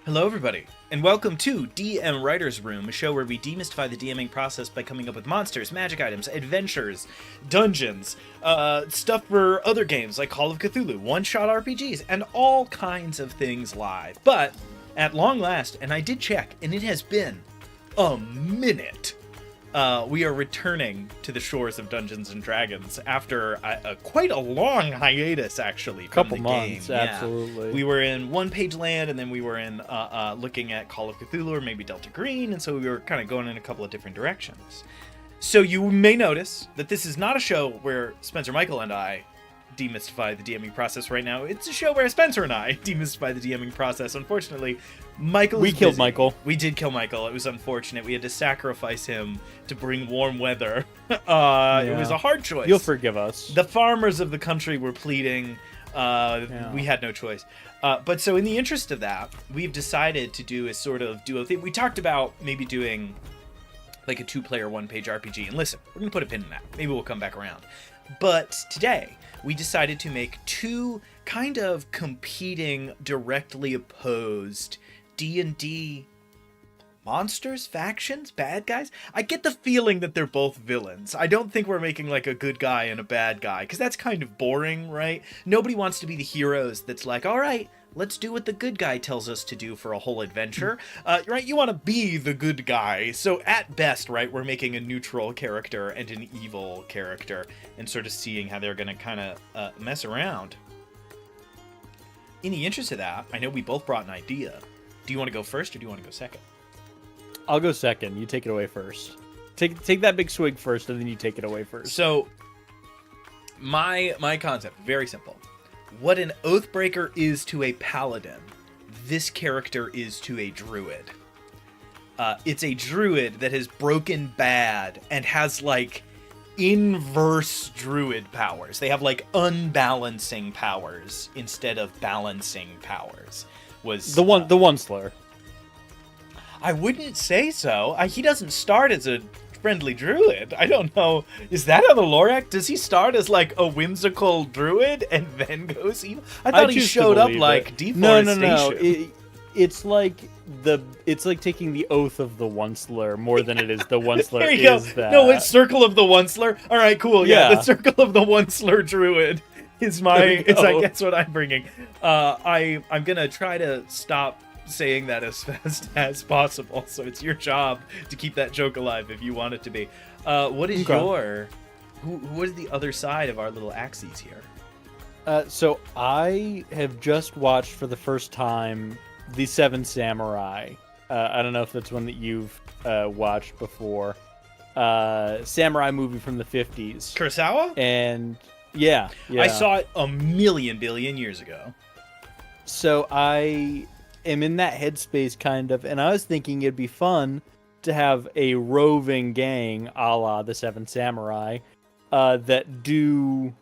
Hello, everybody, and welcome to DM Writer's Room, a show where we demystify the DMing process by coming up with monsters, magic items, adventures, dungeons, stuff for other games like Call of Cthulhu, one-shot RPGs, and all kinds of things live. But, at long last, and I did check, and it has been a minute, we are returning to the shores of Dungeons and Dragons after quite a long hiatus, actually. From Couple the months, game. absolutely. Yeah. We were in One Page Land, and then we were in looking at Call of Cthulhu or maybe Delta Green, and so we were kind of going in a couple of different directions. So you may notice that this is not a show where Spencer, Michael, and I demystify the DMing process right now. It's a show where Spencer and I demystify the DMing process. Unfortunately, We killed Michael. We did kill Michael. It was unfortunate. We had to sacrifice him to bring warm weather. It was a hard choice. You'll forgive us. The farmers of the country were pleading. We had no choice. But so in the interest of that, we've decided to do a sort of duo thing. We talked about maybe doing like a 2-player, 1-page RPG. And listen, we're going to put a pin in that. Maybe we'll come back around. But today, we decided to make two kind of competing, directly opposed D&D monsters, factions, bad guys. I get the feeling that they're both villains. I don't think we're making like a good guy and a bad guy, because that's kind of boring, right? Nobody wants to be the heroes that's like, all right, let's do what the good guy tells us to do for a whole adventure. Right? You want to be the good guy. So at best, right, we're making a neutral character and an evil character and sort of seeing how they're going to kind of mess around. In the interest of that, I know we both brought an idea. Do you want to go first or do you want to go second? I'll go second. You take it away first. Take that big swig first, and then you take it away first. So, my concept, very simple. What an Oathbreaker is to a paladin, this character is to a druid. It's a druid that has broken bad and has, like, inverse druid powers. They have, like, unbalancing powers instead of balancing powers. Was the one slur. I wouldn't say so. He doesn't start as a friendly druid. I don't know. Is that how the lore act? Does he start as like a whimsical druid and then goes evil? I thought he showed up like deforestation. No. It's like taking the oath of the one slur more than it is the one slur. There you go. That. No, it's Circle of the One Slur. All right, cool. Yeah, Yeah. the Circle of the One Slur druid is I guess what I'm bringing. I'm gonna try to stop saying that as fast as possible, so it's your job to keep that joke alive if you want it to be. What is what is the other side of our little axes here? So I have just watched for the first time The Seven Samurai. I don't know if that's one that you've watched before. Samurai movie from the 50s. Kurosawa? And yeah. I saw it a million billion years ago. So I am in that headspace kind of, and I was thinking it'd be fun to have a roving gang a la the Seven Samurai that do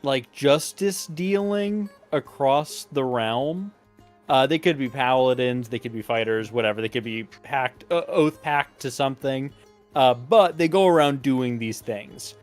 like justice dealing across the realm. They could be paladins, they could be fighters, whatever. They could be oath packed to something, but they go around doing these things.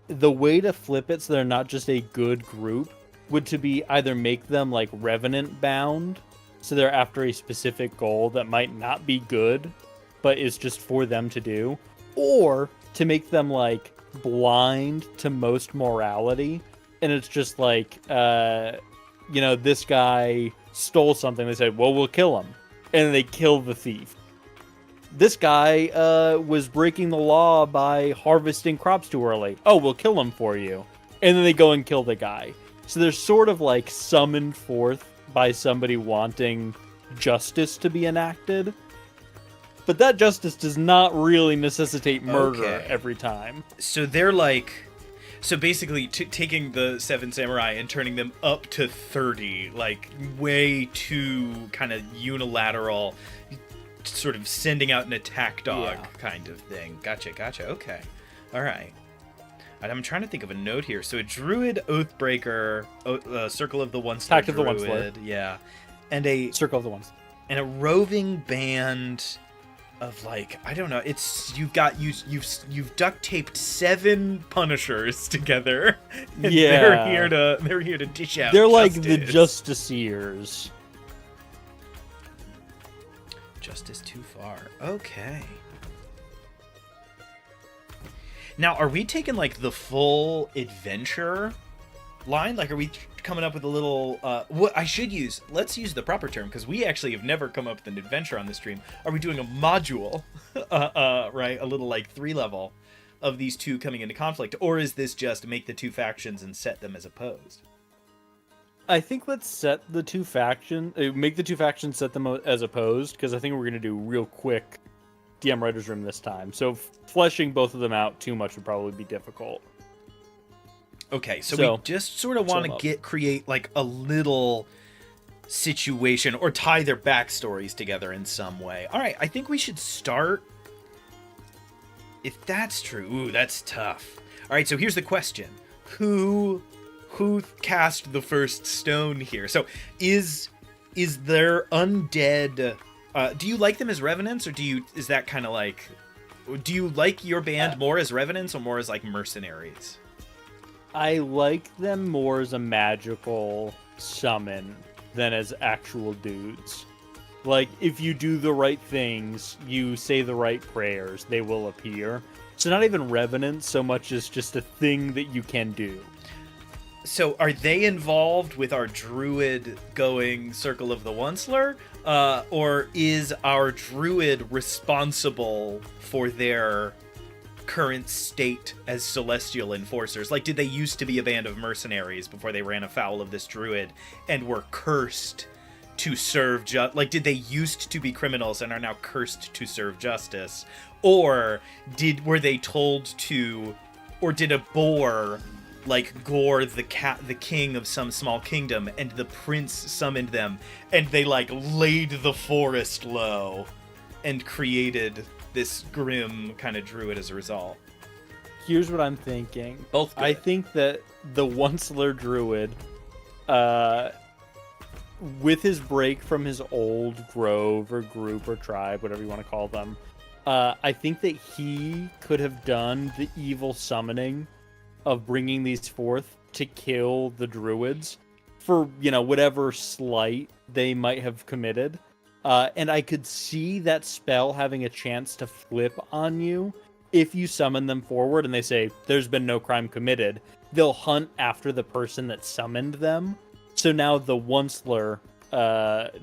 The way to flip it so they're not just a good group would to be either make them like revenant bound, so they're after a specific goal that might not be good, but is just for them to do, or to make them like blind to most morality, and it's just like, this guy stole something. They said, well, we'll kill him, and they kill the thief. This guy was breaking the law by harvesting crops too early. Oh, we'll kill him for you, and then they go and kill the guy. So they're sort of like summoned forth by somebody wanting justice to be enacted. But that justice does not really necessitate murder every time. So they're like... So basically, taking the Seven Samurai and turning them up to 30, like, way too kind of unilateral, sort of sending out an attack dog kind of thing. Gotcha, okay. All right. I'm trying to think of a note here. So a druid, Oathbreaker, Circle of the One Slur, Pact of the One Slur. Yeah. And a Circle of the Ones. And a roving band of like, I don't know, it's you've duct taped 7 Punishers together. And they're here to dish out. They're like the Justiciars. Justice too far. Okay. Now, are we taking, like, the full adventure line? Like, are we coming up with a little... let's use the proper term, because we actually have never come up with an adventure on the stream. Are we doing a module, right? A little, like, 3-level of these two coming into conflict? Or is this just make the two factions and set them as opposed? I think let's set the two factions... make the two factions set them as opposed, because I think we're going to do real quick DM Writer's Room this time. So fleshing both of them out too much would probably be difficult. Okay, so we just sort of want to create like a little situation or tie their backstories together in some way. All right, I think we should start. If that's true, ooh, that's tough. All right, so here's the question: Who cast the first stone here? So is there undead? Do you like them as revenants, or is that kind of like? Do you like your band more as revenants or more as like mercenaries? I like them more as a magical summon than as actual dudes. Like, if you do the right things, you say the right prayers, they will appear. So not even revenants so much as just a thing that you can do. So are they involved with our druid going Circle of the Onceler? Or is our druid responsible for their current state as celestial enforcers? Like, did they used to be a band of mercenaries before they ran afoul of this druid and were cursed to serve like, did they used to be criminals and are now cursed to serve justice? Or were they told to, or did a boar like gore the king of some small kingdom, and the prince summoned them, and they like laid the forest low and created this grim kind of druid as a result? Here's what I'm thinking. Both good. I think that the Onceler druid, with his break from his old grove or group or tribe, whatever you want to call them, I think that he could have done the evil summoning of bringing these forth to kill the druids for, whatever slight they might have committed. And I could see that spell having a chance to flip on you if you summon them forward and they say, there's been no crime committed. They'll hunt after the person that summoned them. So now the Onceler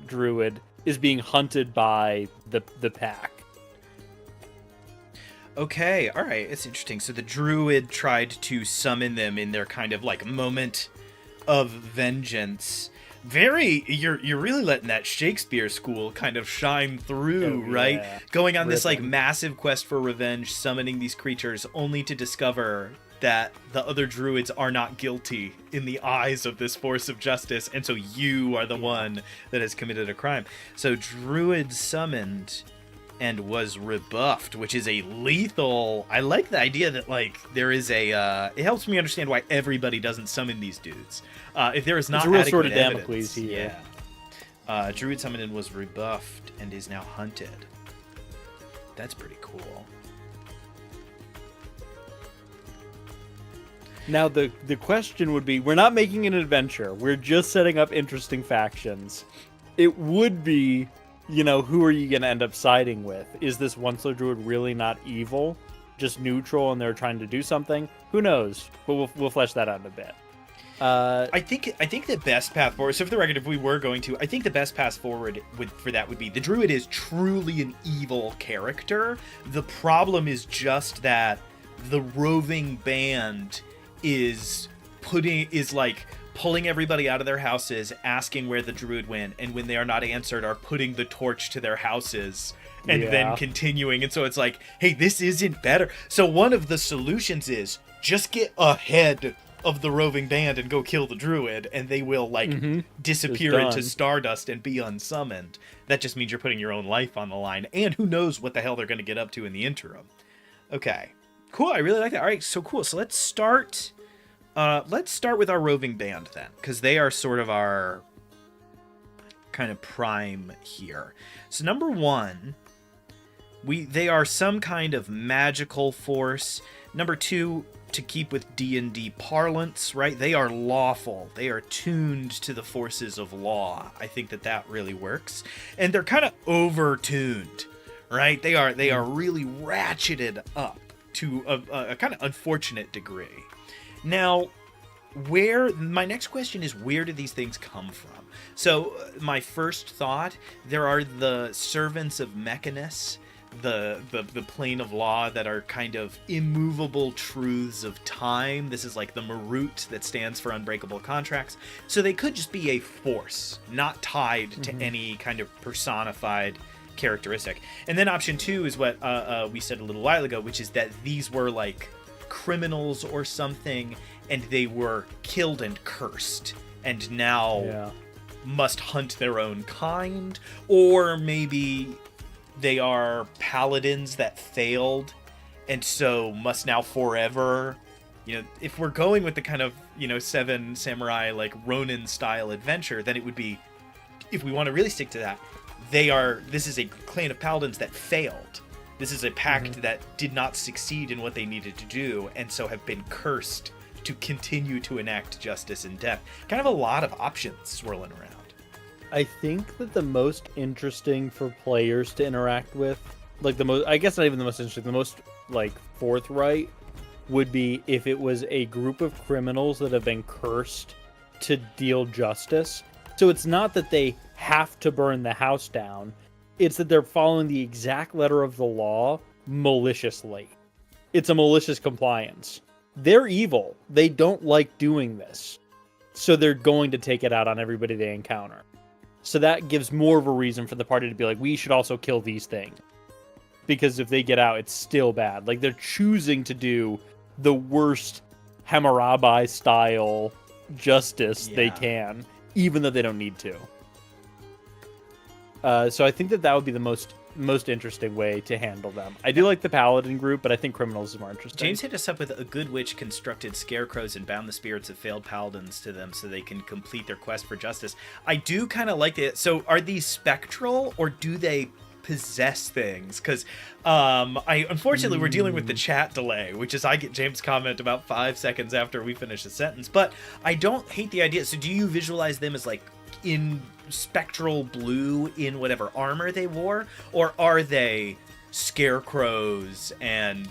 druid is being hunted by the pack. Okay, all right, it's interesting. So the druid tried to summon them in their kind of like moment of vengeance. You're really letting that Shakespeare school kind of shine through, right? Yeah. Going on this like massive quest for revenge, summoning these creatures only to discover that the other druids are not guilty in the eyes of this force of justice, and so you are the one that has committed a crime. So druid summoned and was rebuffed, which is a lethal... I like the idea that, like, there is a... it helps me understand why everybody doesn't summon these dudes. If there is not adequate sort of Damocles evidence... here. Yeah. Druid summoned and was rebuffed and is now hunted. That's pretty cool. Now, the question would be, we're not making an adventure. We're just setting up interesting factions. It would be... who are you going to end up siding with? Is this Onceler druid really not evil? Just neutral and they're trying to do something? Who knows? But we'll flesh that out in a bit. I think the best path forward, so for the record, if we were going to, I think the best path forward for that would be, the druid is truly an evil character. The problem is just that the roving band is pulling everybody out of their houses, asking where the druid went, and when they are not answered, are putting the torch to their houses and then continuing. And so it's like, hey, this isn't better. So one of the solutions is just get ahead of the roving band and go kill the druid, and they will disappear into stardust and be unsummoned. That just means you're putting your own life on the line, and who knows what the hell they're going to get up to in the interim. Okay, cool. I really like that. All right, so cool. So let's start with our roving band then, because they are sort of our kind of prime here. So number one, they are some kind of magical force. Number two, to keep with D&D parlance, right? They are lawful. They are tuned to the forces of law. I think that really works. And they're kind of over-tuned, right? They are really ratcheted up to a kind of unfortunate degree. Now, my next question is, where do these things come from? So my first thought, there are the servants of Mechanus, the plane of law that are kind of immovable truths of time. This is like the Marut that stands for unbreakable contracts. So they could just be a force, not tied to any kind of personified characteristic. And then option 2 is what we said a little while ago, which is that these were like criminals or something, and they were killed and cursed, and now must hunt their own kind. Or maybe they are paladins that failed, and so must now forever, if we're going with the kind of, Seven Samurai, like Ronin style adventure, then it would be, if we want to really stick to that, this is a clan of paladins that failed. This is a pact that did not succeed in what they needed to do, and so have been cursed to continue to enact justice and death. Kind of a lot of options swirling around. I think that the most interesting for players to interact with, like I guess not even the most interesting, the most like forthright would be if it was a group of criminals that have been cursed to deal justice. So it's not that they have to burn the house down. It's that they're following the exact letter of the law maliciously. It's a malicious compliance. They're evil. They don't like doing this. So they're going to take it out on everybody they encounter. So that gives more of a reason for the party to be like, we should also kill these things. Because if they get out, it's still bad. Like, they're choosing to do the worst Hammurabi style justice they can, even though they don't need to. So I think that would be the most interesting way to handle them. I do like the paladin group, but I think criminals is more interesting. James hit us up with a good witch constructed scarecrows and bound the spirits of failed paladins to them so they can complete their quest for justice. I do kind of like it. So are these spectral, or do they possess things? Because unfortunately we're dealing with the chat delay, which is I get James' comment about 5 seconds after we finish a sentence. But I don't hate the idea. So do you visualize them as like in spectral blue in whatever armor they wore, or are they scarecrows and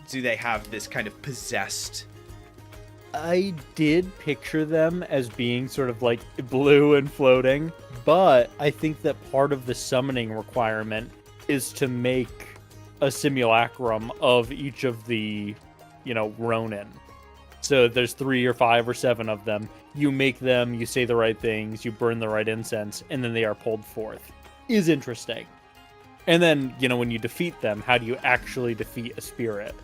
do they have this kind of possessed? I did picture them as being sort of like blue and floating, but I think that part of the summoning requirement is to make a simulacrum of each of the Ronin. So there's 3 or 5 or 7 of them. You make them, you say the right things, you burn the right incense, and then they are pulled forth. Is interesting. And then, when you defeat them, how do you actually defeat a spirit?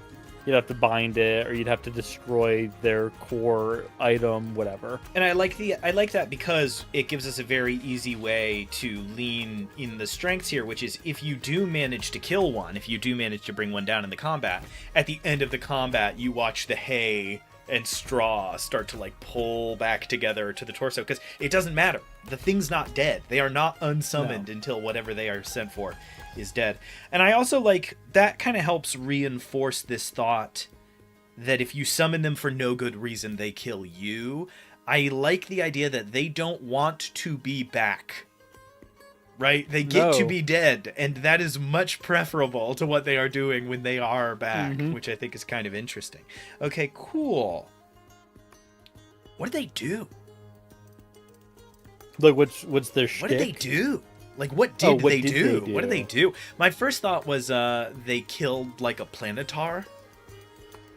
You'd have to bind it, or you'd have to destroy their core item, whatever. And I like that because it gives us a very easy way to lean in the strengths here, which is if you do manage to kill one, if you do manage to bring one down in the combat, at the end of the combat, you watch the hay and straw start to like pull back together to the torso, because it doesn't matter. The thing's not dead. They are not unsummoned until whatever they are sent for is dead. And I also like that kind of helps reinforce this thought that if you summon them for no good reason, they kill you. I like the idea that they don't want to be back. Right? They get to be dead, and that is much preferable to what they are doing when they are back, which I think is kind of interesting. Okay, cool. What do they do? Like, what's their shtick? What did they do? Like, what did they do? What did they do? My first thought was they killed, like, a planetar.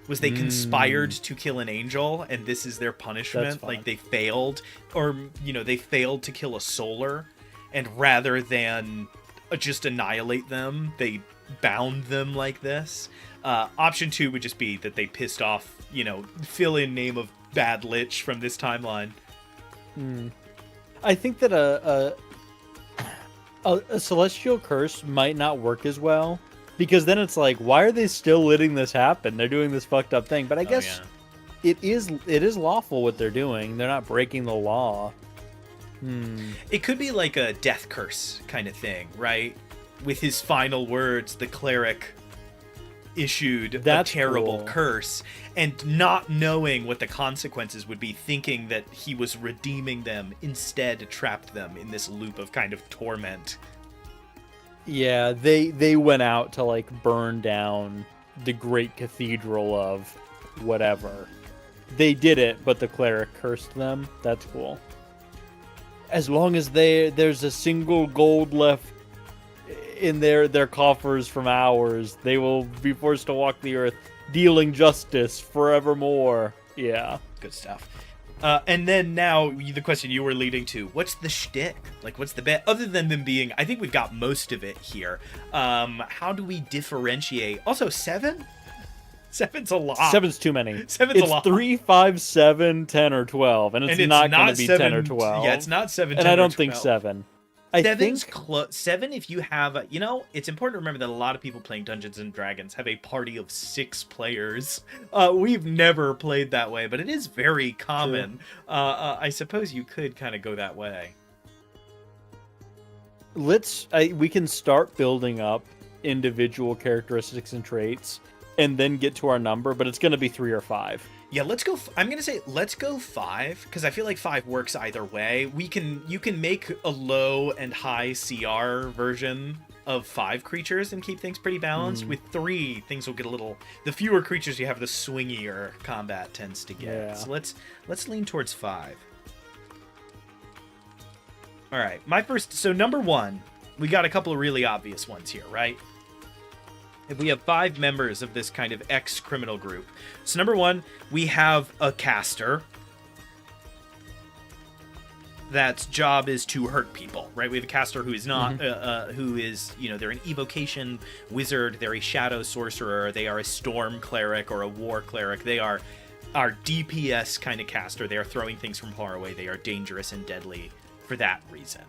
Was they conspired to kill an angel, and this is their punishment? Like, they failed, or, they failed to kill a solar. And rather than just annihilate them, they bound them like this. Option 2 would just be that they pissed off, fill in name of Bad Lich from this timeline. I think that a celestial curse might not work as well, because then it's like, why are they still letting this happen? They're doing this fucked up thing. But I guess it is lawful what they're doing. They're not breaking the law. It could be like a death curse kind of thing, right? With his final words, the cleric issued That's a terrible cool. curse, and not knowing what the consequences would be, thinking that he was redeeming them, instead trapped them in this loop of kind of torment. Yeah, they went out to like burn down the great cathedral of whatever. They did it, but the cleric cursed them. That's cool. As long as there's a single gold left in their coffers from ours, they will be forced to walk the earth, dealing justice forevermore. Yeah. Good stuff. And then now, the question you were leading to, what's the shtick? Like, what's the bet? Other than them being, I think we've got most of it here. How do we differentiate? Also, 7? 7's a lot. 7's too many. 7's a lot. 3, 5, 7, 10, or 12, and it's not going to be 7, 10 or 12. Yeah, it's not 7, 10, and I don't or 12. think 7. I Seven's think 7 if you have, it's important to remember that a lot of people playing Dungeons and Dragons have a party of 6 players. We've never played that way, but it is very common. I suppose you could kind of go that way. we can start building up individual characteristics and traits and then get to our number, but it's going to be 3 or 5. Yeah, let's go. I'm gonna say let's go 5 because I feel like 5 works either way. You can make a low and high CR version of 5 creatures and keep things pretty balanced. With 3, things will get a little. The fewer creatures you have, the swingier combat tends to get. Yeah. So let's lean towards 5. All right, so number 1, we got a couple of really obvious ones here, right? If we have 5 members of this kind of ex-criminal group. So number 1, we have a caster that's job is to hurt people, right? We have a caster who is not, who is, they're an evocation wizard, they're a shadow sorcerer, they are a storm cleric or a war cleric. They are our DPS kind of caster. They are throwing things from far away. They are dangerous and deadly for that reason.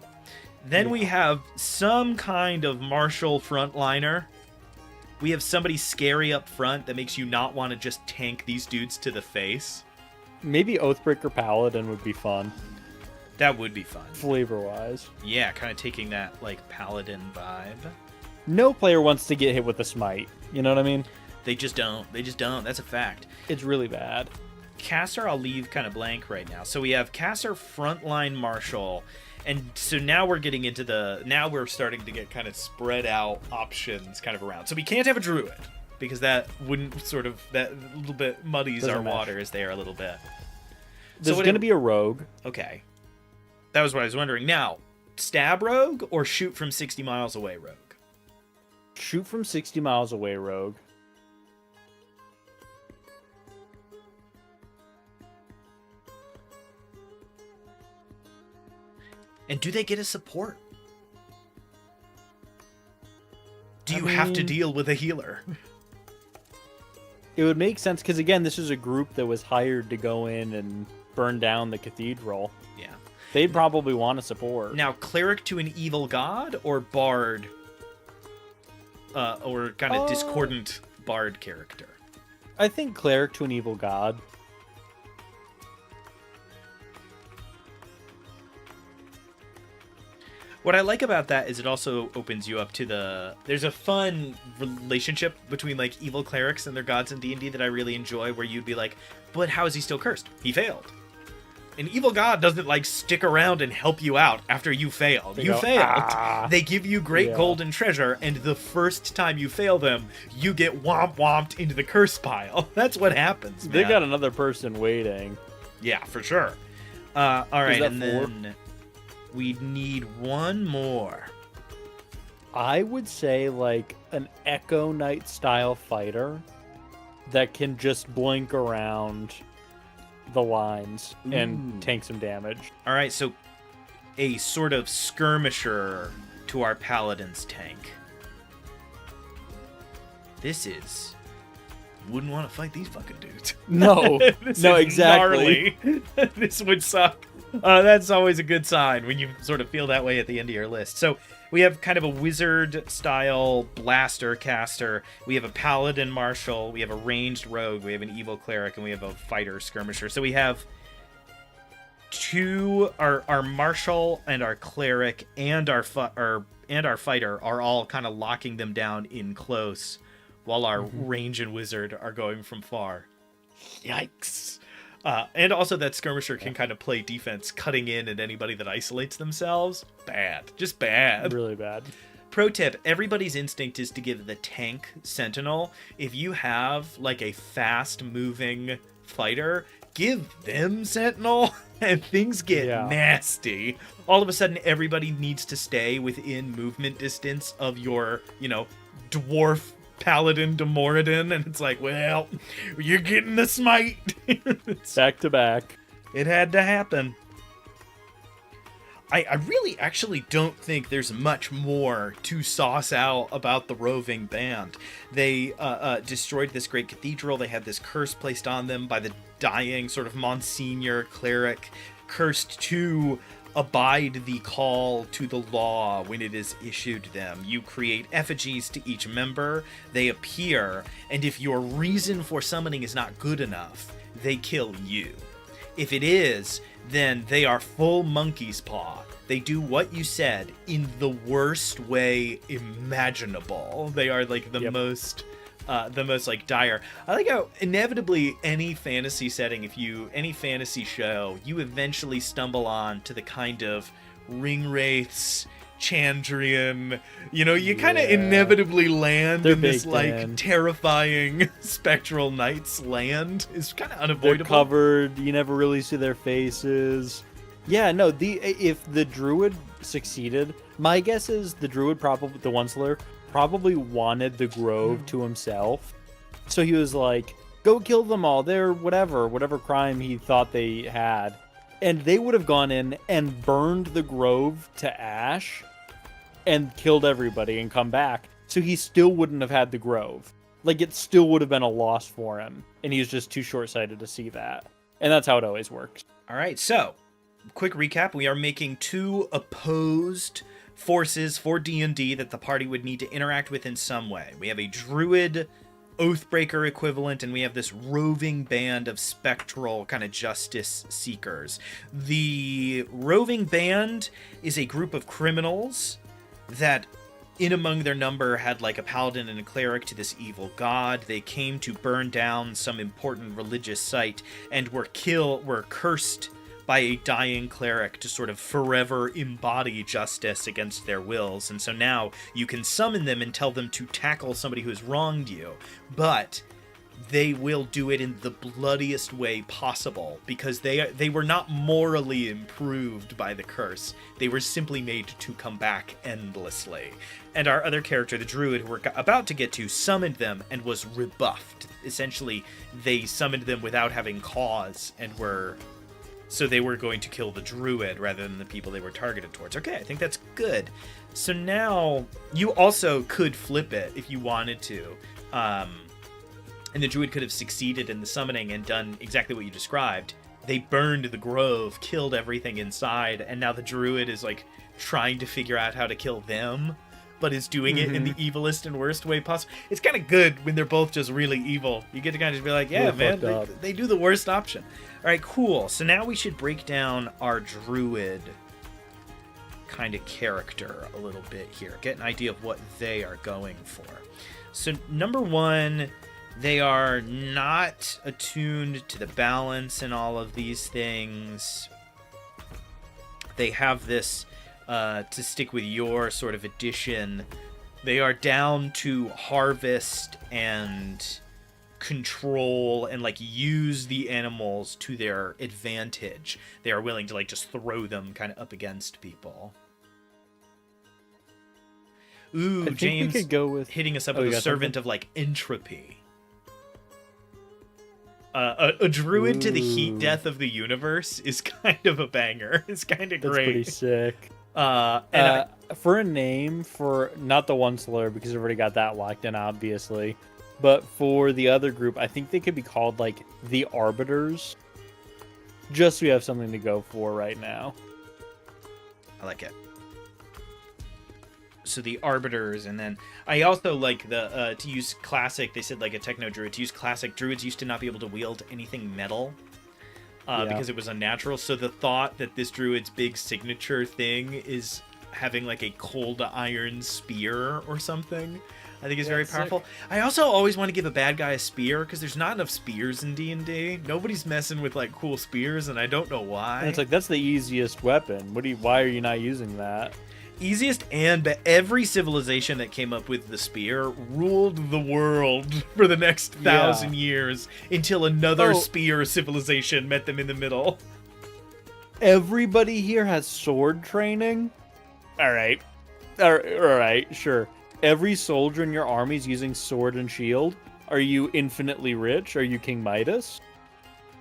Then we have some kind of martial frontliner. We have somebody scary up front that makes you not want to just tank these dudes to the face. Maybe Oathbreaker Paladin would be fun. That would be fun. Flavor-wise. Yeah, kind of taking that, paladin vibe. No player wants to get hit with a smite. You know what I mean? They just don't. That's a fact. It's really bad. Caster, I'll leave kind of blank right now. So we have Caster, Frontline, Marshal. And so now we're getting into now we're starting to get kind of spread out options kind of around. So we can't have a druid because that wouldn't that a little bit muddies our waters there a little bit. There's going to be a rogue. Okay. That was what I was wondering. Now, stab rogue or shoot from 60 miles away rogue? Shoot from 60 miles away rogue. And do they get a support? Do you have to deal with a healer? It would make sense because, again, this is a group that was hired to go in and burn down the cathedral. Yeah. They'd probably want a support. Now, cleric to an evil god or bard? Or kind of discordant bard character? I think cleric to an evil god. What I like about that is it also opens you up to there's a fun relationship between evil clerics and their gods in D&D that I really enjoy, where you'd be like, but how is he still cursed? He failed. An evil god doesn't stick around and help you out after you failed. You failed. They give you great gold and treasure, and the first time you fail them, you get womped into the curse pile. That's what happens, man. They got another person waiting. Yeah, for sure. All right, and 4? then we need one more. I would say an Echo Knight style fighter that can just blink around the lines and tank some damage. All right, so a sort of skirmisher to our paladin's tank. Wouldn't want to fight these fucking dudes. No, no, exactly. Gnarly. This would suck. That's always a good sign when you sort of feel that way at the end of your list. So we have kind of a wizard-style blaster caster. We have a paladin marshal. We have a ranged rogue. We have an evil cleric, and we have a fighter skirmisher. So we have our marshal and our cleric and our fighter are all kind of locking them down in close while our range and wizard are going from far. Yikes. And also that skirmisher can kind of play defense, cutting in at anybody that isolates themselves. Bad. Just bad. Really bad. Pro tip, everybody's instinct is to give the tank sentinel. If you have like a fast moving fighter, give them sentinel and things get nasty. All of a sudden everybody needs to stay within movement distance of your, dwarf paladin to Moradin, and it's like, well, you're getting the smite. Back to back. It had to happen. I really actually don't think there's much more to sauce out about the roving band. They destroyed this great cathedral. They had this curse placed on them by the dying sort of Monsignor cleric, cursed to abide the call to the law when it is issued them. You create effigies to each member. They appear, and if your reason for summoning is not good enough, they kill you. If it is, then they are full monkey's paw. They do what you said in the worst way imaginable. They are like the most like dire. I like how inevitably any fantasy setting, any fantasy show, you eventually stumble on to the kind of ring wraiths, Chandrian, you kind of inevitably land in this like terrifying spectral knight's land. Is kind of unavoidable. They're covered, you never really see their faces. Yeah, no, if the druid succeeded, my guess is the druid the Onceler probably wanted the grove to himself. So he was like, go kill them all. They're whatever crime he thought they had. And they would have gone in and burned the grove to ash and killed everybody and come back. So he still wouldn't have had the grove. Like, it still would have been a loss for him. And he was just too short-sighted to see that. And that's how it always works. All right, so quick recap. We are making two opposed forces for D&D that the party would need to interact with in some way. We have a druid Oathbreaker equivalent, and we have this roving band of spectral kind of justice seekers. The roving band is a group of criminals that in among their number had like a paladin and a cleric to this evil god. They came to burn down some important religious site and were cursed by a dying cleric to sort of forever embody justice against their wills. And so now you can summon them and tell them to tackle somebody who has wronged you, but they will do it in the bloodiest way possible because they were not morally improved by the curse. They were simply made to come back endlessly. And our other character, the druid, who we're about to get to, summoned them and was rebuffed. Essentially, they summoned them without having cause and so they were going to kill the druid rather than the people they were targeted towards. Okay, I think that's good. So now you also could flip it if you wanted to. And the druid could have succeeded in the summoning and done exactly what you described. They burned the grove, killed everything inside, and now the druid is like trying to figure out how to kill them, but is doing it in the evilest and worst way possible. It's kind of good when they're both just really evil. You get to kind of just be like, yeah, man, they do the worst option. All right, cool. So now we should break down our druid kind of character a little bit here. Get an idea of what they are going for. So number one, they are not attuned to the balance and all of these things. They have this, to stick with your sort of addition, they are down to harvest and control and like use the animals to their advantage. They are willing to like just throw them kind of up against people. Ooh, James we could go with hitting us up with a servant of like entropy. A druid to the heat death of the universe is kind of a banger. It's kind of great. That's pretty sick. For a name for not the Onceler, because I've already got that locked in, obviously. But for the other group, I think they could be called like the Arbiters. Just so we have something to go for right now. I like it. So the Arbiters, and then I also like the to use classic. They said like a techno druid to use classic. Druids used to not be able to wield anything metal because it was unnatural. So the thought that this druid's big signature thing is having like a cold iron spear or something. I think is very That's powerful. I also always want to give a bad guy a spear because there's not enough spears in D&D. Nobody's messing with like cool spears, and I don't know why. And it's like, that's the easiest weapon. Why are you not using that? Easiest, but every civilization that came up with the spear ruled the world for the next 1,000 years until another spear civilization met them in the middle. Everybody here has sword training? All right, sure. Every soldier in your army is using sword and shield. Are you infinitely rich? Are you King Midas?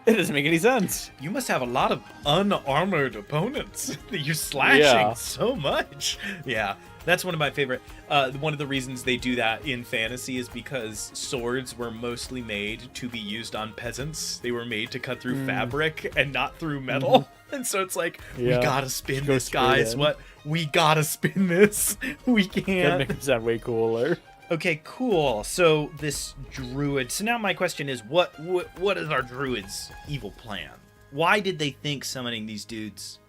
It doesn't make any sense. You must have a lot of unarmored opponents that you're slashing so much. Yeah, that's one of my favorite. One of the reasons they do that in fantasy is because swords were mostly made to be used on peasants. They were made to cut through fabric and not through metal. And so it's like, we gotta spin this, guys. We gotta spin this. We can't. Gotta make them sound way cooler. Okay, cool. So this druid. So now my question is, what is our druid's evil plan? Why did they think summoning these dudes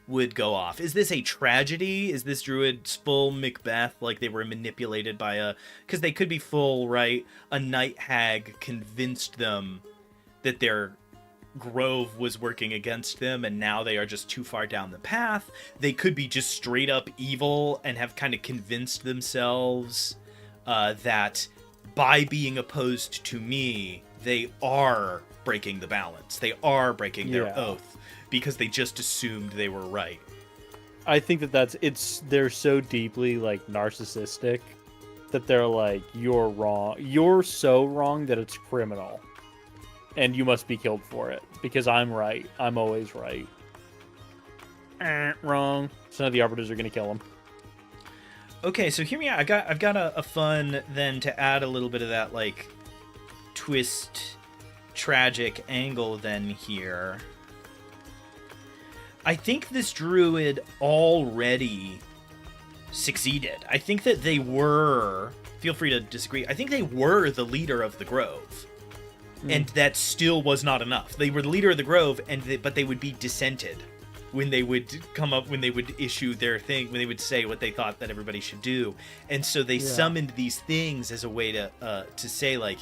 would go off? Is this a tragedy? Is this druid's full Macbeth, like they were manipulated by because they could be full, right? A night hag convinced them that their grove was working against them, and now they are just too far down the path. They could be just straight up evil and have kind of convinced themselves that by being opposed to me, they are breaking the balance. They are breaking their oath because they just assumed they were right. I think they're so deeply like narcissistic that they're like, you're wrong. You're so wrong that it's criminal. And you must be killed for it because I'm right. I'm always right. Wrong. So now the arbiters are going to kill him. Okay, so hear me out. I've got a fun then to add a little bit of that like twist, tragic angle then here. I think this druid already succeeded. I think that they were. Feel free to disagree. I think they were the leader of the grove. And that still was not enough. They were the leader of the grove, but they would be dissented when they would when they would issue their thing, when they would say what they thought that everybody should do. And so they summoned these things as a way to say, like,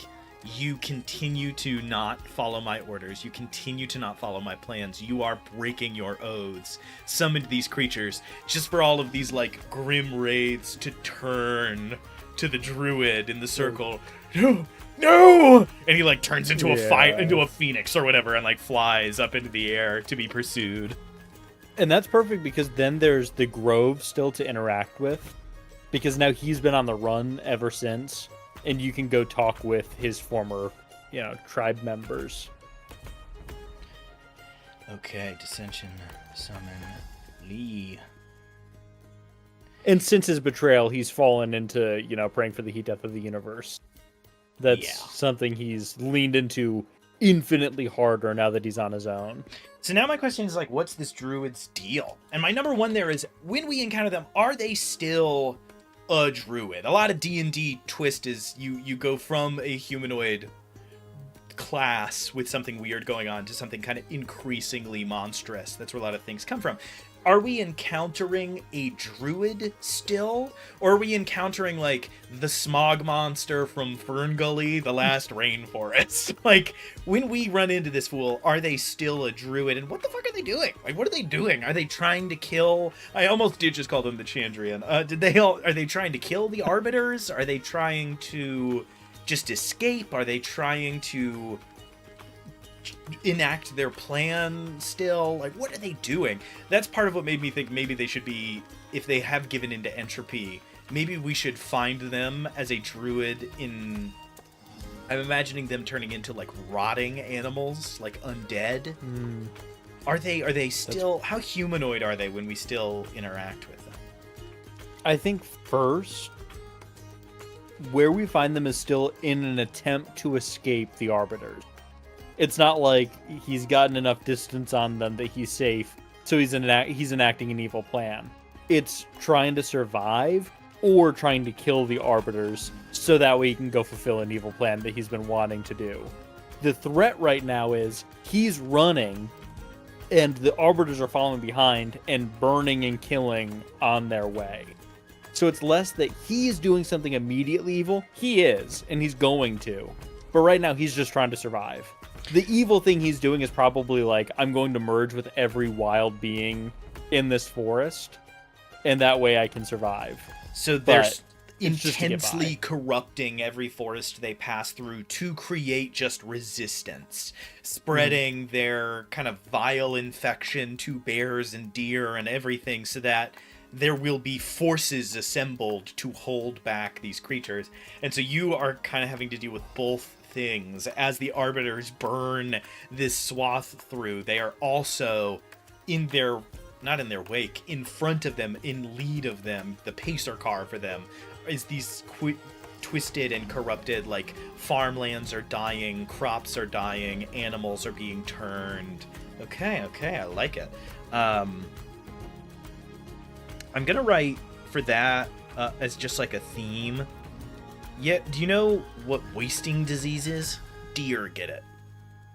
you continue to not follow my orders. You continue to not follow my plans. You are breaking your oaths. Summoned these creatures just for all of these, like, grim raids to turn to the druid in the circle. No! And he like turns into a phoenix or whatever and like flies up into the air to be pursued. And that's perfect because then there's the grove still to interact with, because now he's been on the run ever since, and you can go talk with his former, tribe members. Okay, dissension, summon, Lee. And since his betrayal, he's fallen into, praying for the heat death of the universe. That's something he's leaned into infinitely harder now that he's on his own. So now my question is, like, what's this druid's deal? And my number one there is, when we encounter them, are they still a druid? A lot of D&D twist is you go from a humanoid class with something weird going on to something kind of increasingly monstrous. That's where a lot of things come from. Are we encountering a druid still? Or are we encountering, like, the smog monster from Fern Gully, the last rainforest? Like, when we run into this fool, are they still a druid? And what the fuck are they doing? Like, what are they doing? Are they trying to kill... I almost did just call them the Chandrian. Are they trying to kill the Arbiters? Are they trying to just escape? Are they trying to enact their plan still? Like, what are they doing? That's part of what made me think maybe they should be, if they have given into entropy, maybe we should find them as a druid in... I'm imagining them turning into, like, rotting animals, like undead. Are they still... How humanoid are they when we still interact with them? I think first, where we find them is still in an attempt to escape the Arbiters. It's not like he's gotten enough distance on them that he's safe, so he's enacting an evil plan. It's trying to survive or trying to kill the Arbiters so that way he can go fulfill an evil plan that he's been wanting to do. The threat right now is he's running, and the arbiters are following behind and burning and killing on their way. So it's less that he's doing something immediately evil. He is, and he's going to. But right now, he's just trying to survive. The evil thing he's doing is probably like, I'm going to merge with every wild being in this forest, and that way I can survive. So they're intensely corrupting every forest they pass through to create just resistance, spreading their kind of vile infection to bears and deer and everything, so that there will be forces assembled to hold back these creatures. And so you are kind of having to deal with both things. As the arbiters burn this swath through, they are also in their, not in their wake, in front of them, in lead of them, the pacer car for them is these twisted and corrupted, like, farmlands are dying, crops are dying, animals are being turned. Okay, I like it. I'm gonna write for that as just like a theme. Yeah, do you know what wasting disease is? Deer get it.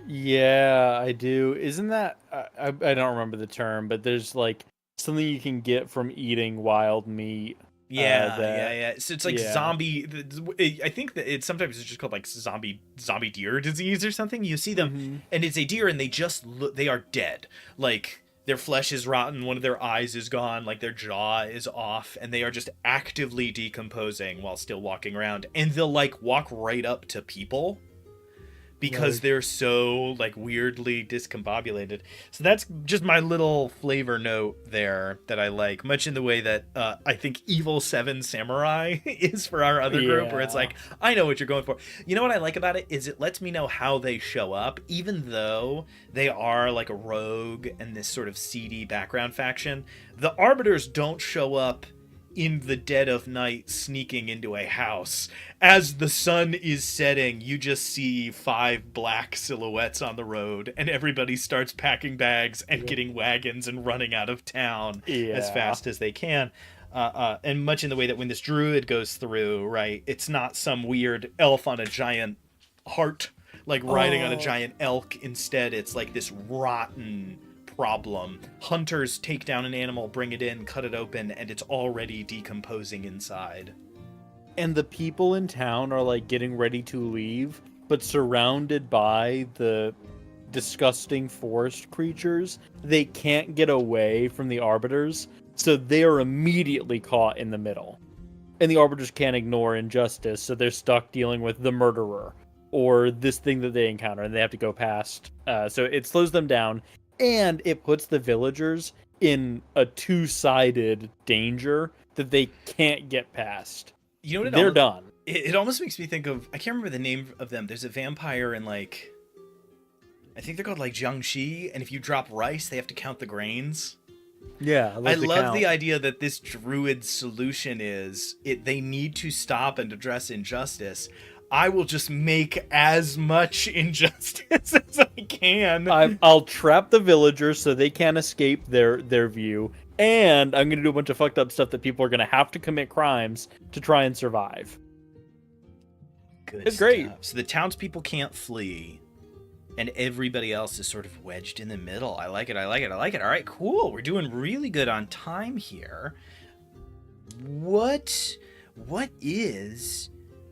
Yeah, I do. Isn't that... I don't remember the term, but there's like something you can get from eating wild meat. Yeah. So it's like zombie... I think that it's sometimes it's just called like zombie deer disease or something. You see them, and it's a deer, and they just look... They are dead. Like... Their flesh is rotten, one of their eyes is gone, like their jaw is off, and they are just actively decomposing while still walking around. And they'll, like, walk right up to people because they're so, like, weirdly discombobulated. So that's just my little flavor note there that I like, much in the way that I think Evil 7 Samurai is for our other group, where it's like, I know what you're going for. You know what I like about it is it lets me know how they show up, even though they are like a rogue and this sort of seedy background faction. The Arbiters don't show up in the dead of night sneaking into a house. As the sun is setting, you just see 5 black silhouettes on the road, and everybody starts packing bags and getting wagons and running out of town as fast as they can. And much in the way that when this druid goes through, right, it's not some weird elf on a giant hart, like riding on a giant elk. Instead, it's like this rotten problem. Hunters take down an animal, bring it in, cut it open, and it's already decomposing inside. And the people in town are like getting ready to leave, but surrounded by the disgusting forest creatures. They can't get away from the arbiters, so they are immediately caught in the middle. And the arbiters can't ignore injustice, so they're stuck dealing with the murderer or this thing that they encounter, and they have to go past. So it slows them down. And it puts the villagers in a two-sided danger that they can't get past. You know what? They're done. It almost makes me think of... I can't remember the name of them. There's a vampire in, like... I think they're called, like, Jiangxi. And if you drop rice, they have to count the grains. Yeah, I love the idea that this druid's solution is... They need to stop and address injustice. I will just make as much injustice as I can. I'll trap the villagers so they can't escape their view, and I'm going to do a bunch of fucked up stuff that people are going to have to commit crimes to try and survive. It's great. So the townspeople can't flee, and everybody else is sort of wedged in the middle. I like it. All right, cool. We're doing really good on time here. What is...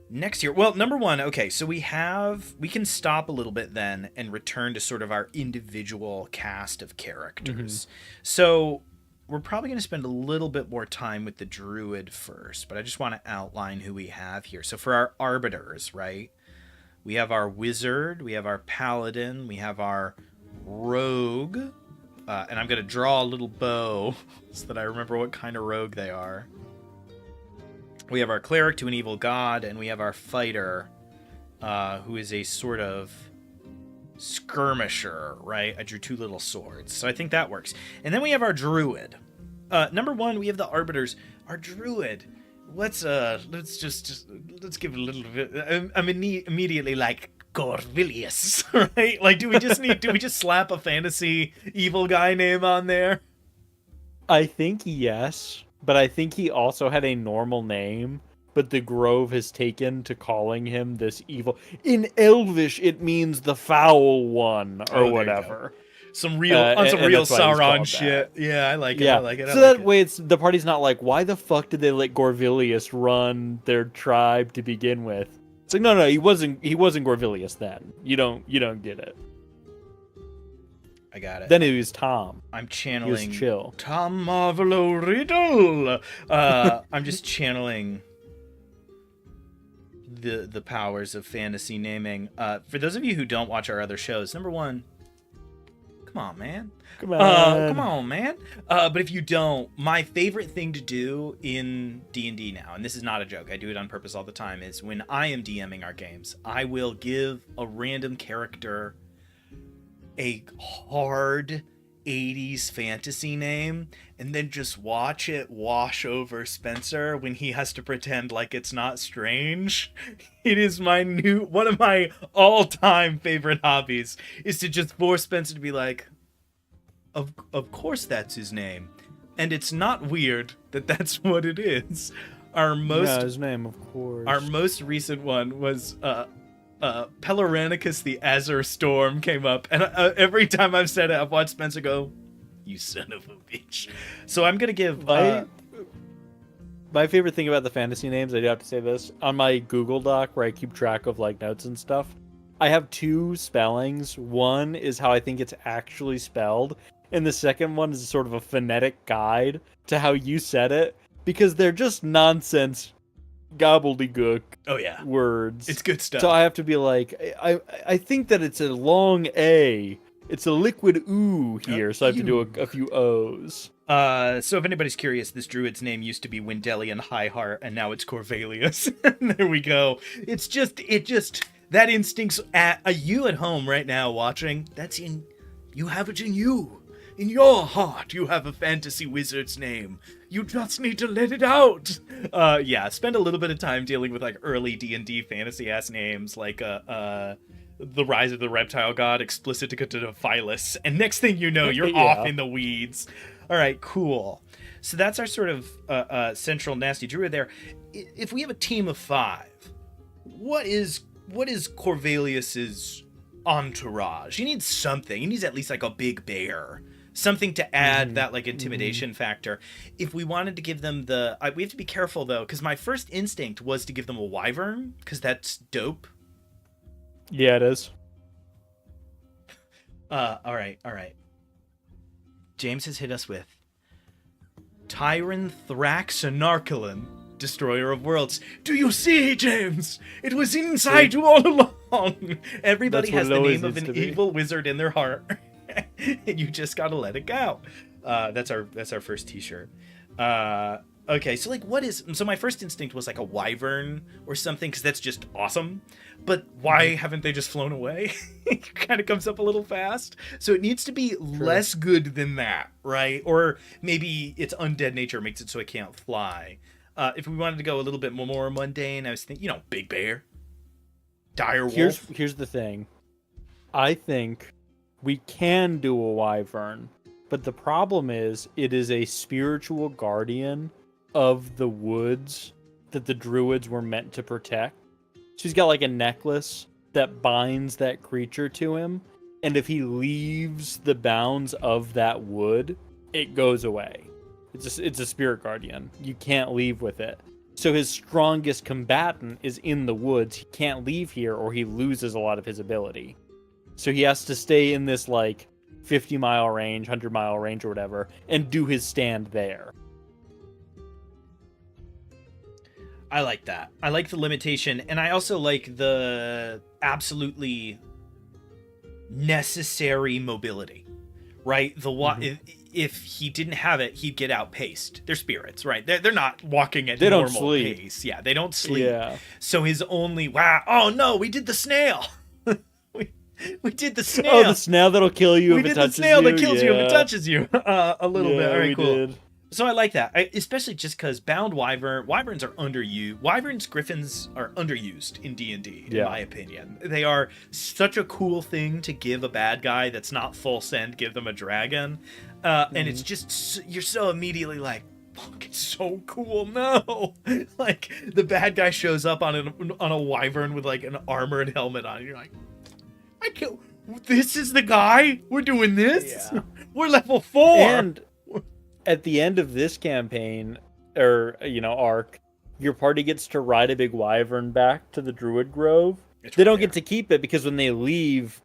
next year? Well, number one, okay, so we can stop a little bit then and return to sort of our individual cast of characters. So we're probably going to spend a little bit more time with the druid first, but I just want to outline who we have here. So for our arbiters, right, we have our wizard, we have our paladin, we have our rogue, and I'm going to draw a little bow so that I remember what kind of rogue they are. We have our cleric to an evil god, and we have our fighter, who is a sort of skirmisher, right? I drew 2 little swords, so I think that works. And then we have our druid. Number 1, we have the arbiters. Our druid. Let's give it a little bit. I'm immediately like Corvilius, right? Like, do we just slap a fantasy evil guy name on there? I think yes. But I think he also had a normal name, but the Grove has taken to calling him this evil... In Elvish, it means the foul one, or whatever. some real and that's why he's Sauron called shit. that. Yeah, I like it. Yeah. I like it. So that way, the party's not like, why the fuck did they let Gorvilius run their tribe to begin with? It's like, no, he wasn't Gorvilius then. You don't get it. I got it. Then it was Tom. I'm channeling He was chill. Tom Marvolo Riddle. I'm just channeling the powers of fantasy naming. For those of you who don't watch our other shows, number one, come on, man. Come on. Come on, man. But if you don't, my favorite thing to do in D&D now, and this is not a joke, I do it on purpose all the time, is when I am DMing our games, I will give a random character a hard 80s fantasy name and then just watch it wash over Spencer when he has to pretend like it's not strange. It is one of my all-time favorite hobbies is to just force Spencer to be like, of course that's his name. And it's not weird that that's what it is. His name, of course. Our most recent one was Peloranikus the Azure Storm came up, and every time I've said it, I've watched Spencer go, "You son of a bitch." So I'm gonna give my favorite thing about the fantasy names. I do have to say this on my Google Doc where I keep track of like notes and stuff. I have two spellings. One is how I think it's actually spelled, and the second one is sort of a phonetic guide to how you said it, because they're just nonsense gobbledygook words. It's good stuff. So I have to be like, I think that it's a long A. It's a liquid ooh here, so I have to do a few O's. So if anybody's curious, this druid's name used to be Wendelian Highheart, and now it's Corvalius. There we go. It just that instinct's at you at home right now watching. You have it in you. In your heart, you have a fantasy wizard's name. You just need to let it out. Spend a little bit of time dealing with like early D&D fantasy ass names like The Rise of the Reptile God, Explicitica to Phyllis, and next thing you know, you're off in the weeds. All right, cool. So that's our sort of central nasty druid there. If we have a team of 5, what is Corvalius's entourage? He needs something. He needs at least like a big bear. Something to add that like intimidation factor. If we wanted to give them we have to be careful though, because my first instinct was to give them a wyvern, because that's dope. Yeah, it is. All right. James has hit us with Tyron Thraxanarkalin, Destroyer of Worlds. Do you see, James? It was inside you all along. Everybody has the name of an evil wizard in their heart. And you just gotta let it go. That's our first t-shirt. Okay, so like so my first instinct was like a wyvern or something, because that's just awesome. But why haven't they just flown away? It kind of comes up a little fast. So it needs to be less good than that, right? Or maybe its undead nature makes it so it can't fly. If we wanted to go a little bit more mundane, I was thinking, big bear, dire wolf. Here's the thing. I think we can do a wyvern, but the problem is it is a spiritual guardian of the woods that the druids were meant to protect. She's got like a necklace that binds that creature to him, and if he leaves the bounds of that wood, it goes away. It's a spirit guardian. You can't leave with it. So his strongest combatant is in the woods. He can't leave here or he loses a lot of his ability. So he has to stay in this like 50-mile range, 100-mile range or whatever, and do his stand there. I like that. I like the limitation, and I also like the absolutely necessary mobility, right? If he didn't have it, he'd get outpaced. They're spirits, right? They're not walking at normal pace. Yeah, they don't sleep. Yeah. So his only oh no, we did the snail. we did the snail. Oh, the snail that'll kill you if it touches you. We did the snail that kills you if it touches you. A little bit. All right, cool. Did. So I like that, especially just because bound wyverns are underused. Wyverns, griffins are underused in D&D, in my opinion. They are such a cool thing to give a bad guy that's not full send, give them a dragon. And it's just, you're so immediately like, fuck, it's so cool. No. Like, the bad guy shows up on a wyvern with like an armored helmet on, and you're like, This is the guy? We're doing this? Yeah. We're level 4! And at the end of this campaign, or, arc, your party gets to ride a big wyvern back to the Druid Grove. They don't get to keep it because when they leave,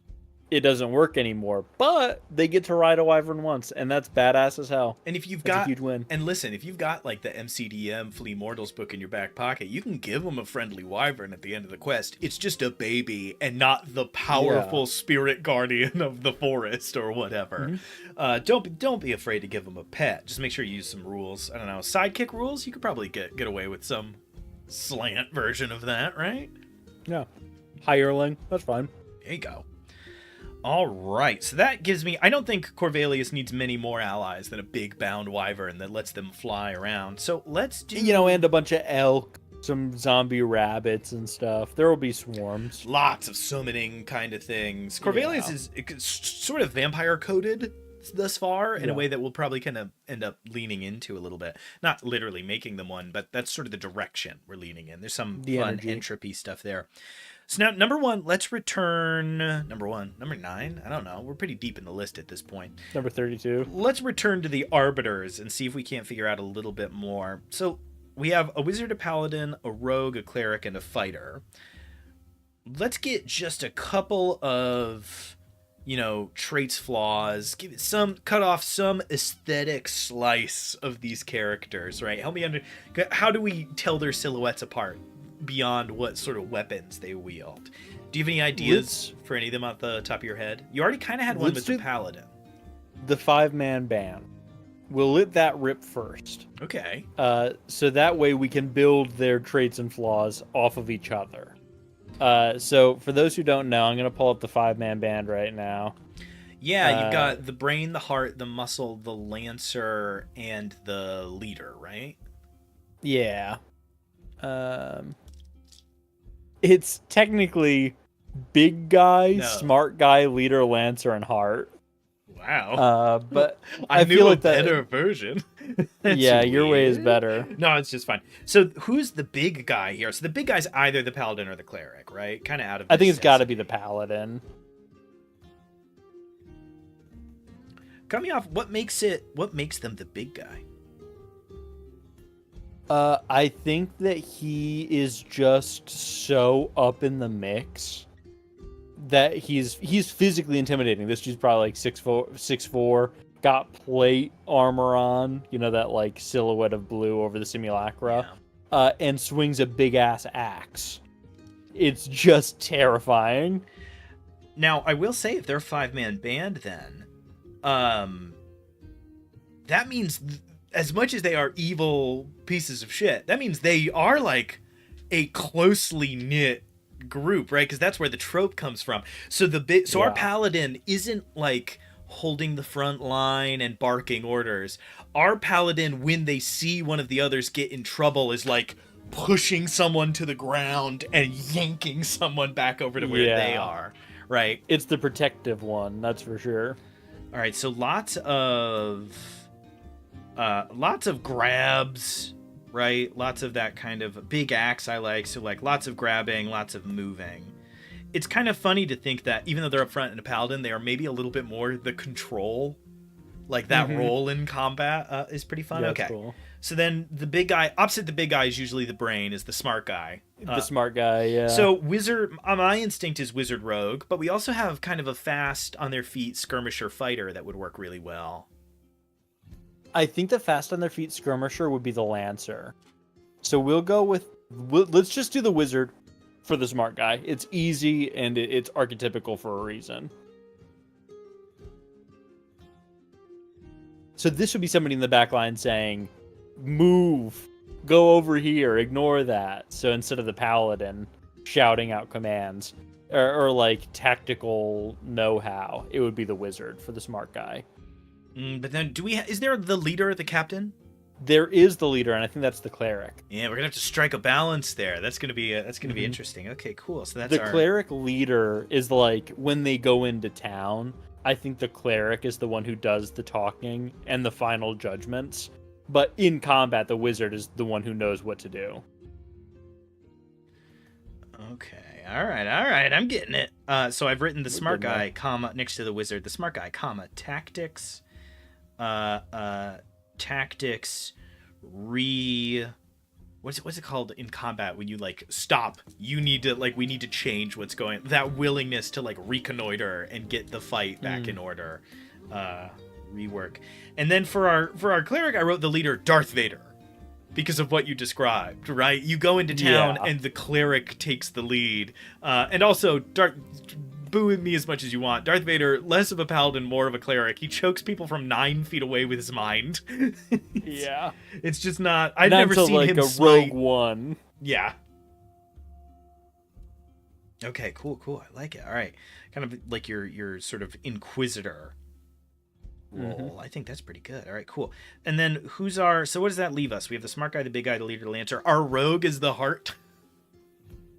it doesn't work anymore. But they get to ride a wyvern once, and that's badass as hell. And if you've that's got a huge win. And listen, if you've got like the MCDM Flea Mortals book in your back pocket, you can give them a friendly wyvern at the end of the quest. It's just a baby and not the powerful spirit guardian of the forest or whatever. Don't be afraid to give them a pet. Just make sure you use some rules. I don't know, sidekick rules. You could probably get away with some slant version of that, right? Yeah, hireling. That's fine. There you go. All right, so that gives me... I don't think Corvallis needs many more allies than a big bound wyvern that lets them fly around. So let's do... and a bunch of elk, some zombie rabbits and stuff. There will be swarms. Lots of summoning kind of things. Corvallis is sort of vampire-coded thus far in a way that we'll probably kind of end up leaning into a little bit. Not literally making them one, but that's sort of the direction we're leaning in. There's some fun entropy stuff there. So now, number 1, let's return... Number 9? I don't know. We're pretty deep in the list at this point. Number 32. Let's return to the Arbiters and see if we can't figure out a little bit more. So we have a wizard, a paladin, a rogue, a cleric, and a fighter. Let's get just a couple of, traits, flaws. Cut off some aesthetic slice of these characters, right? Help me how do we tell their silhouettes apart? Beyond what sort of weapons they wield. Do you have any ideas for any of them off the top of your head? You already kind of had one with the paladin. The 5-man band. We'll let that rip first. Okay. So that way we can build their traits and flaws off of each other. So for those who don't know, I'm going to pull up the 5-man band right now. Yeah, you've got the brain, the heart, the muscle, the lancer, and the leader, right? Yeah. It's technically big guy, smart guy, leader, lancer, and heart. Wow. But I feel knew like a better version. Yeah, your way is better. No, it's just fine. So who's the big guy here? So the big guy's either the paladin or the cleric, right? Kind of out of... I think it's got to be the paladin. Cut me off. What makes them the big guy? I think that he is just so up in the mix that he's physically intimidating. This dude's probably like 6'4", got plate armor on, that like silhouette of blue over the simulacra, and swings a big ass axe. It's just terrifying. Now, I will say, if they're a 5-man band, then, that means... as much as they are evil pieces of shit, that means they are like a closely knit group, right? Because that's where the trope comes from. So our paladin isn't like holding the front line and barking orders. Our paladin, when they see one of the others get in trouble, is like pushing someone to the ground and yanking someone back over to where they are, right? It's the protective one, that's for sure. All right, so lots of grabs, right? Lots of that kind of big axe I like. So like lots of grabbing, lots of moving. It's kind of funny to think that even though they're up front in a paladin, they are maybe a little bit more the control. Like that role in combat is pretty fun. That's okay. Cool. So then the big guy, opposite the big guy is usually the brain, is the smart guy. The smart guy, yeah. So wizard, my instinct is wizard rogue, but we also have kind of a fast on their feet skirmisher fighter that would work really well. I think the fast on their feet skirmisher would be the lancer. So let's just do the wizard for the smart guy. It's easy and it's archetypical for a reason. So this would be somebody in the back line saying, move, go over here, ignore that. So instead of the paladin shouting out commands or like tactical know-how, it would be the wizard for the smart guy. But then is there the leader, the captain? There is the leader, and I think that's the cleric. Yeah, we're gonna have to strike a balance there. That's gonna be be interesting. Okay, cool. So that's the cleric leader is like when they go into town. I think the cleric is the one who does the talking and the final judgments. But in combat, the wizard is the one who knows what to do. Okay. All right. I'm getting it. So I've written the smart getting guy, comma, next to the wizard, the smart guy, comma, tactics, tactics, what's it called in combat when you like stop? You need to like we need to change what's going. That willingness to like reconnoiter and get the fight back in order. Rework. And then for our cleric, I wrote the leader Darth Vader. Because of what you described, right? You go into town and the cleric takes the lead. And also, boo at me as much as you want. Darth Vader, less of a paladin, more of a cleric. He chokes people from 9 feet away with his mind. It's just not... I've never seen like him a smite. Rogue One. Yeah. Okay, cool. I like it. All right. Kind of like your sort of inquisitor role. I think that's pretty good. All right, cool. And then so what does that leave us? We have the smart guy, the big guy, the leader, the lancer. Our rogue is the heart.